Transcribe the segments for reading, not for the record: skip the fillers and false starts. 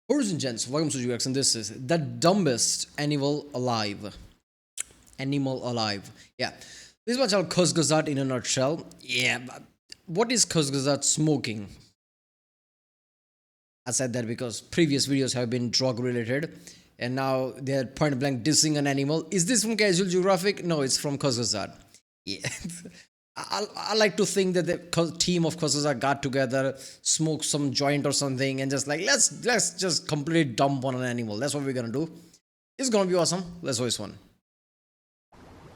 Ladies and gents, welcome to UX, and this is the dumbest animal alive. Animal alive. Yeah. This is what called Kurzgesagt in a nutshell. Yeah. But what is Kurzgesagt smoking? I said that because previous videos have been drug related and now they're point blank dissing an animal. Is this from Casual Geographic? No, it's from Kurzgesagt. Yeah. I like to think that the team of Kurzgesagt got together, smoked some joint or something, and just like let's just completely dump on an animal. That's what we're gonna do. It's gonna be awesome. Let's voice one.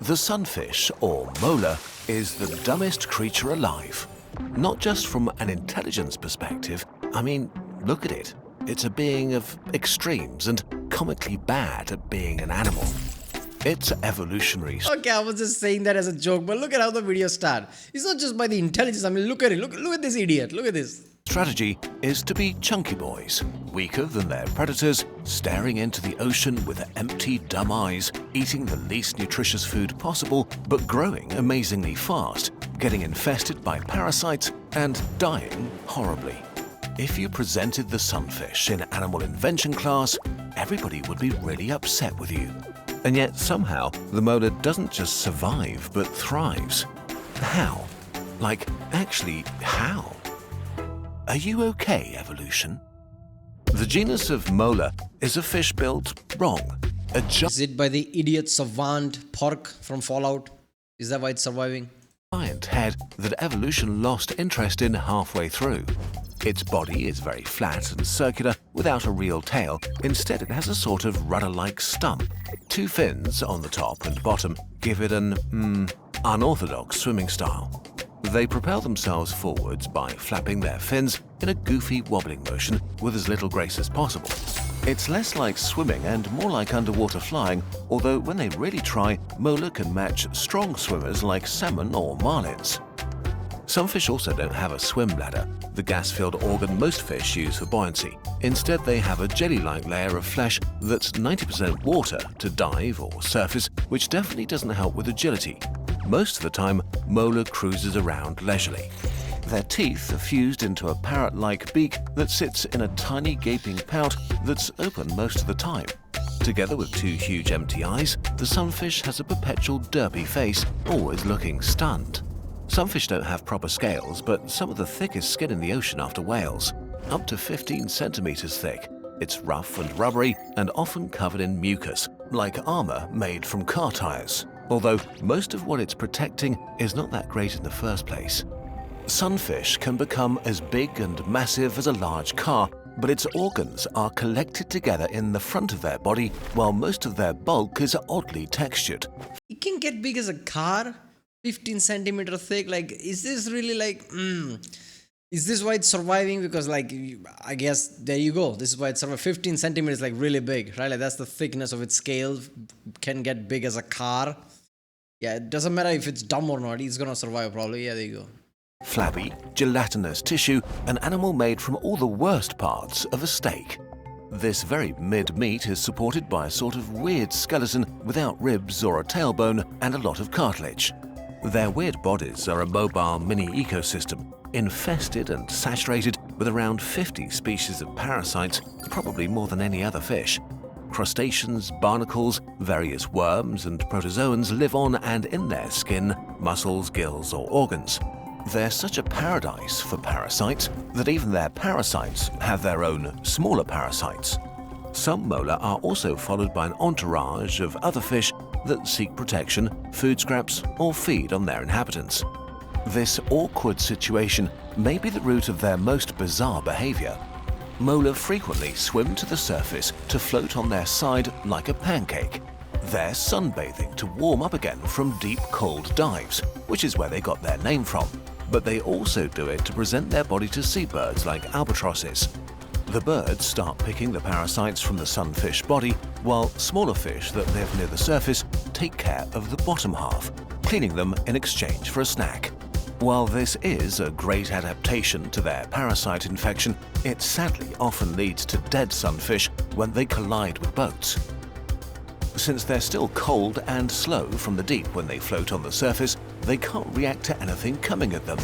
The sunfish, or molar, is the dumbest creature alive. Not just from an intelligence perspective, I mean, look at it. It's a being of extremes and comically bad at being an animal. It's evolutionary. Okay, I was just saying that as a joke, but look at how the video starts. It's not just by the intelligence. I mean, look at it. Look at this idiot. Look at this. Strategy is to be chunky boys, weaker than their predators, staring into the ocean with empty, dumb eyes, eating the least nutritious food possible, but growing amazingly fast, getting infested by parasites, and dying horribly. If you presented the sunfish in animal invention class, everybody would be really upset with you. And yet somehow the molar doesn't just survive but thrives. How? Like, actually, how? Are you okay, evolution? The genus of molar is a fish built wrong. Is it by the idiot savant pork from Fallout? Is that why it's surviving? Giant head that evolution lost interest in halfway through. Its body is very flat and circular without a real tail. Instead, it has a sort of rudder-like stump. Two fins on the top and bottom give it an unorthodox swimming style. They propel themselves forwards by flapping their fins in a goofy wobbling motion with as little grace as possible. It's less like swimming and more like underwater flying, although when they really try, molar can match strong swimmers like salmon or marlins. Some fish also don't have a swim bladder, the gas-filled organ most fish use for buoyancy. Instead, they have a jelly-like layer of flesh that's 90% water to dive or surface, which definitely doesn't help with agility. Most of the time, molar cruises around leisurely. Their teeth are fused into a parrot-like beak that sits in a tiny gaping pout that's open most of the time. Together with two huge empty eyes, the sunfish has a perpetual derpy face, always looking stunned. Some fish don't have proper scales, but some of the thickest skin in the ocean after whales, up to 15 centimeters thick. It's rough and rubbery and often covered in mucus, like armor made from car tires, although most of what it's protecting is not that great in the first place. Sunfish can become as big and massive as a large car, but its organs are collected together in the front of their body, while most of their bulk is oddly textured. It can get big as a car, 15 centimeter thick. Like, is this really like, is this why it's surviving? Because like, I guess there you go. This is why it's surviving. 15 centimeters, like really big, right? Like that's the thickness of its scale. Can get big as a car. Yeah, it doesn't matter if it's dumb or not. It's gonna survive probably. Yeah, there you go. Flabby, gelatinous tissue, an animal made from all the worst parts of a steak. This very mid-meat is supported by a sort of weird skeleton without ribs or a tailbone and a lot of cartilage. Their weird bodies are a mobile mini-ecosystem, infested and saturated with around 50 species of parasites, probably more than any other fish. Crustaceans, barnacles, various worms and protozoans live on and in their skin, muscles, gills or organs. They're such a paradise for parasites that even their parasites have their own smaller parasites. Some molar are also followed by an entourage of other fish that seek protection, food scraps, or feed on their inhabitants. This awkward situation may be the root of their most bizarre behavior. Molar frequently swim to the surface to float on their side like a pancake. They're sunbathing to warm up again from deep cold dives, which is where they got their name from. But they also do it to present their body to seabirds like albatrosses. The birds start picking the parasites from the sunfish body, while smaller fish that live near the surface take care of the bottom half, cleaning them in exchange for a snack. While this is a great adaptation to their parasite infection, it sadly often leads to dead sunfish when they collide with boats. Since they're still cold and slow from the deep when they float on the surface, they can't react to anything coming at them.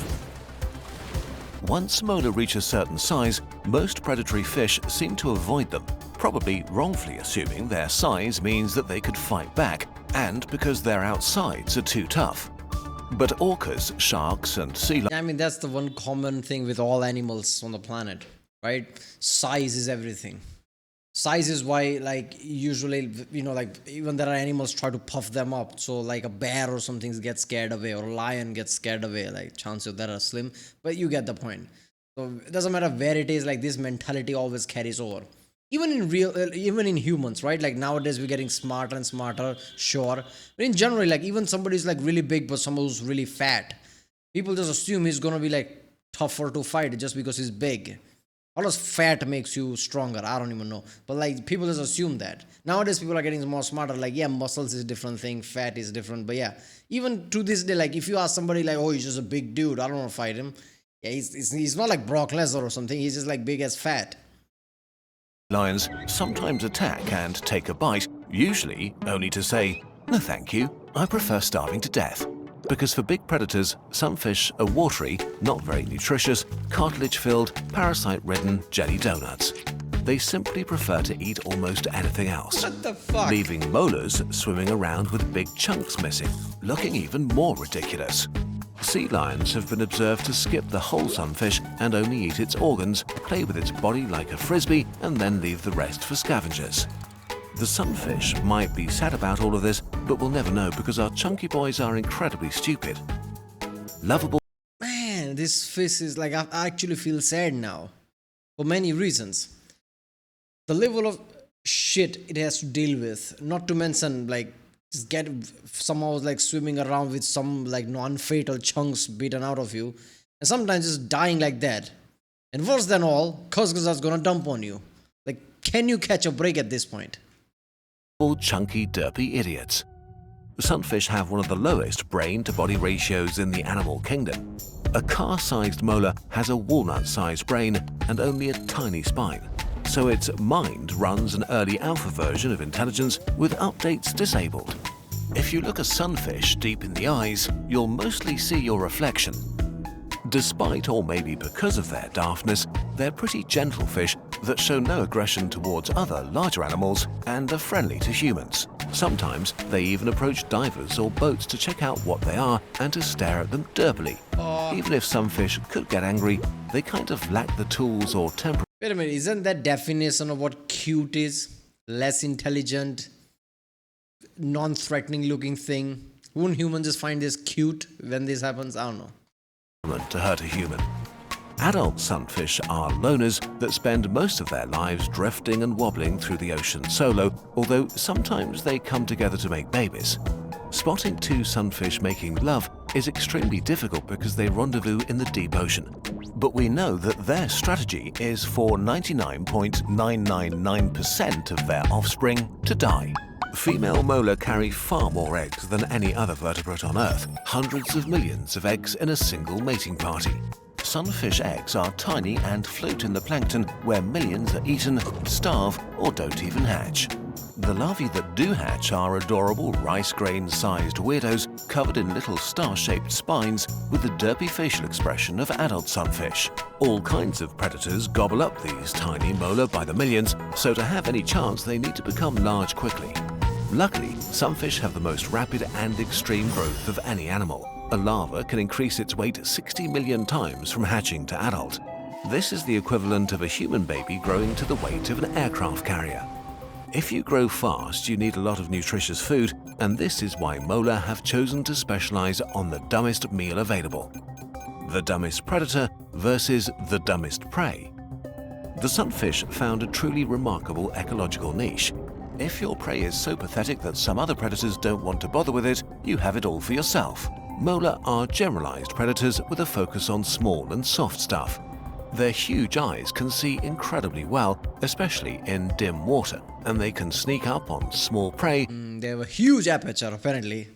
Once molar reach a certain size, most predatory fish seem to avoid them, probably wrongfully assuming their size means that they could fight back, and because their outsides are too tough. But orcas, sharks, and sea lions I mean, that's the one common thing with all animals on the planet, right? Size is everything. Size is why, like, usually, like, even there are animals try to puff them up. So, like, a bear or something gets scared away, or a lion gets scared away. Like, chances of that are slim, but you get the point. So, it doesn't matter where it is, like, this mentality always carries over. Even in humans, right? Like, nowadays, we're getting smarter and smarter, sure. But in general, like, even somebody's, like, really big, but someone who's really fat, people just assume he's gonna be, like, tougher to fight just because he's big. How does fat makes you stronger? I don't even know. But like people just assume that. Nowadays people are getting more smarter. Like, yeah, muscles is a different thing, fat is different. But yeah, even to this day, like if you ask somebody like, oh, he's just a big dude, I don't want to fight him. Yeah, he's not like Brock Lesnar or something. He's just like big as fat. lions sometimes attack and take a bite, usually only to say, "No thank you, I prefer starving to death." Because for big predators, some fish are watery, not very nutritious, cartilage-filled, parasite-ridden jelly donuts. They simply prefer to eat almost anything else, What the fuck? leaving molars swimming around with big chunks missing, looking even more ridiculous. Sea lions have been observed to skip the whole sunfish and only eat its organs, play with its body like a frisbee, and then leave the rest for scavengers. The sunfish might be sad about all of this, but we'll never know because our chunky boys are incredibly stupid. Lovable. Man, this fish is like, I actually feel sad now. For many reasons. The level of shit it has to deal with, not to mention like just get somehow like swimming around with some like non-fatal chunks beaten out of you, and sometimes just dying like that. And worse than all, Kurzgesagt's gonna dump on you. Like, can you catch a break at this point? Chunky, derpy idiots. Sunfish have one of the lowest brain-to-body ratios in the animal kingdom. A car-sized molar has a walnut-sized brain and only a tiny spine, so its mind runs an early alpha version of intelligence with updates disabled. If you look a sunfish deep in the eyes, you'll mostly see your reflection. Despite, or maybe because of their daftness, they're pretty gentle fish that show no aggression towards other larger animals and are friendly to humans. Sometimes they even approach divers or boats to check out what they are and to stare at them derpily. Even if some fish could get angry, they kind of lack the tools or temperament. Wait a minute, isn't that definition of what cute is? Less intelligent, non-threatening looking thing. Wouldn't humans just find this cute when this happens? I don't know. To hurt a human. Adult sunfish are loners that spend most of their lives drifting and wobbling through the ocean solo, although sometimes they come together to make babies. Spotting two sunfish making love is extremely difficult because they rendezvous in the deep ocean. But we know that their strategy is for 99.999% of their offspring to die. Female molar carry far more eggs than any other vertebrate on Earth, hundreds of millions of eggs in a single mating party. Sunfish eggs are tiny and float in the plankton where millions are eaten, starve, or don't even hatch. The larvae that do hatch are adorable rice grain-sized weirdos covered in little star-shaped spines with the derpy facial expression of adult sunfish. All kinds of predators gobble up these tiny molar by the millions, so to have any chance they need to become large quickly. Luckily, some fish have the most rapid and extreme growth of any animal. A larva can increase its weight 60 million times from hatching to adult. This is the equivalent of a human baby growing to the weight of an aircraft carrier. If you grow fast, you need a lot of nutritious food, and this is why molar have chosen to specialize on the dumbest meal available. The dumbest predator versus the dumbest prey. The sunfish found a truly remarkable ecological niche. If your prey is so pathetic that some other predators don't want to bother with it, you have it all for yourself. Molar are generalized predators with a focus on small and soft stuff. Their huge eyes can see incredibly well, especially in dim water, and they can sneak up on small prey. They have a huge aperture apparently.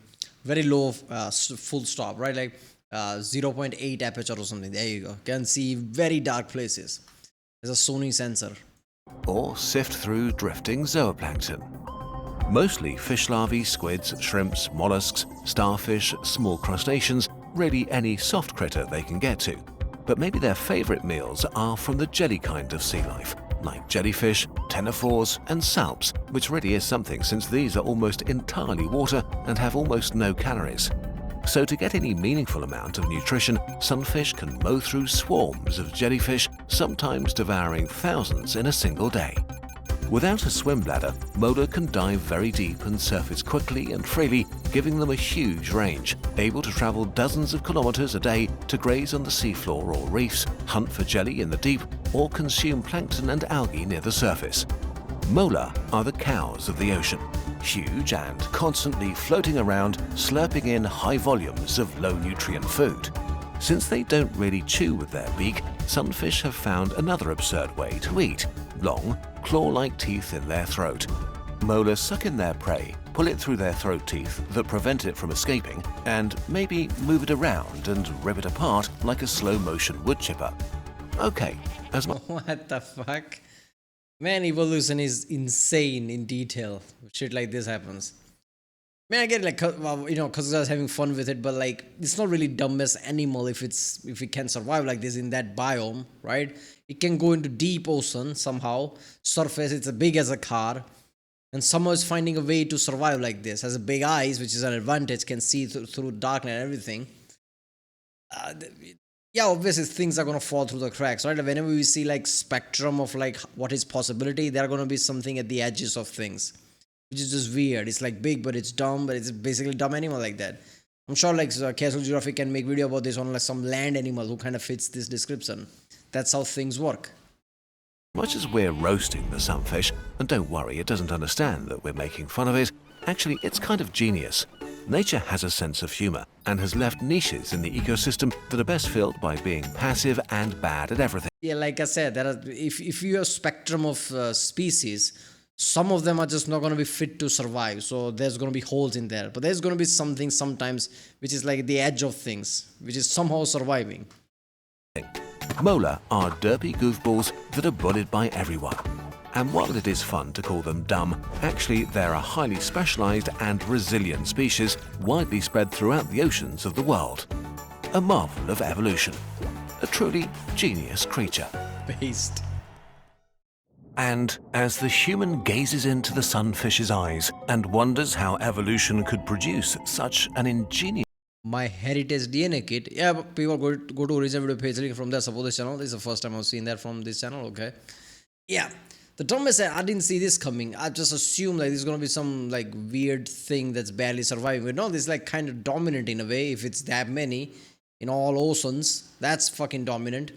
Very low full stop, right? Like 0.8 aperture or something. There you go. Can see very dark places. There's a Sony sensor. Or sift through drifting zooplankton. Mostly fish larvae, squids, shrimps, mollusks, starfish, small crustaceans, really any soft critter they can get to. but maybe their favorite meals are from the jelly kind of sea life, like jellyfish, ctenophores, and salps, which really is something since these are almost entirely water and have almost no calories. So to get any meaningful amount of nutrition, sunfish can mow through swarms of jellyfish, sometimes devouring thousands in a single day. Without a swim bladder, mola can dive very deep and surface quickly and freely, giving them a huge range, able to travel dozens of kilometers a day to graze on the seafloor or reefs, hunt for jelly in the deep, or consume plankton and algae near the surface. Mola are the cows of the ocean, huge and constantly floating around, slurping in high volumes of low-nutrient food. Since they don't really chew with their beak, sunfish have found another absurd way to eat: long, claw-like teeth in their throat. Mola suck in their prey, pull it through their throat teeth that prevent it from escaping, and maybe move it around and rip it apart like a slow-motion wood chipper. Okay, as much What the fuck? Man, evolution is insane in detail. Shit like this happens. Man, I get like, well, cause I was having fun with it, but like, it's not really dumbest animal if it can survive like this in that biome, right? It can go into deep ocean somehow, surface, it's as big as a car, and somehow it's finding a way to survive like this. Has a big eyes, which is an advantage, can see through darkness and everything. Yeah, obviously things are gonna fall through the cracks, right? Whenever we see like spectrum of like what is possibility, there are gonna be something at the edges of things, which is just weird. It's like big, but it's dumb, but it's basically dumb animal like that. I'm sure like Casual Geographic can make video about this on like some land animal who kind of fits this description. That's how things work. much as we're roasting the sunfish, and don't worry, it doesn't understand that we're making fun of it, actually it's kind of genius. Nature has a sense of humor and has left niches in the ecosystem that are best filled by being passive and bad at everything. Yeah, like I said, if you have spectrum of species, some of them are just not going to be fit to survive. So there's going to be holes in there. But there's going to be something sometimes which is like the edge of things, which is somehow surviving. Mola are derpy goofballs that are bullied by everyone. And while it is fun to call them dumb, actually they're a highly specialized and resilient species widely spread throughout the oceans of the world. A marvel of evolution. A truly genius creature. Based. And as the human gazes into the sunfish's eyes and wonders how evolution could produce such an ingenious My heritage DNA kit. Yeah, but people go to original video page link from there. Suppose this channel. This is the first time I've seen that from this channel. Okay. Yeah. The dumbest, I didn't see this coming. I just assumed like there's gonna be some like weird thing that's barely surviving. But no, this is like kind of dominant in a way. If it's that many in all oceans, that's fucking dominant,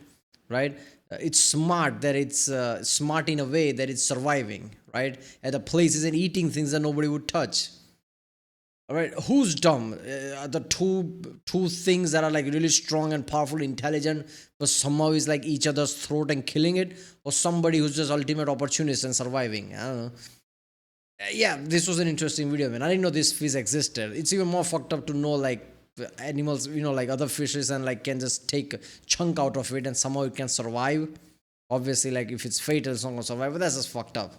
right? It's smart that it's smart in a way that it's surviving, right? At the places and eating things that nobody would touch. All right, who's dumb? The two things that are like really strong and powerful, intelligent, but somehow is like each other's throat and killing it, or somebody who's just ultimate opportunist and surviving. I don't know. Yeah, this was an interesting video, man. I didn't know this fish existed. It's even more fucked up to know like animals, like other fishes, and like can just take a chunk out of it and somehow it can survive. Obviously, like if it's fatal, it's not gonna survive. But that's just fucked up.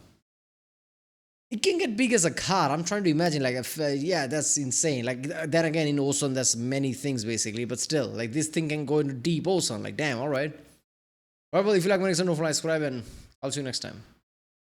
It can get big as a car. I'm trying to imagine, like, if, yeah, that's insane. Like, then again, in ocean, there's many things basically, but still, like, this thing can go into deep ocean. Like, damn, all right. All right, well, if you like my next one, don't forget to subscribe, and I'll see you next time.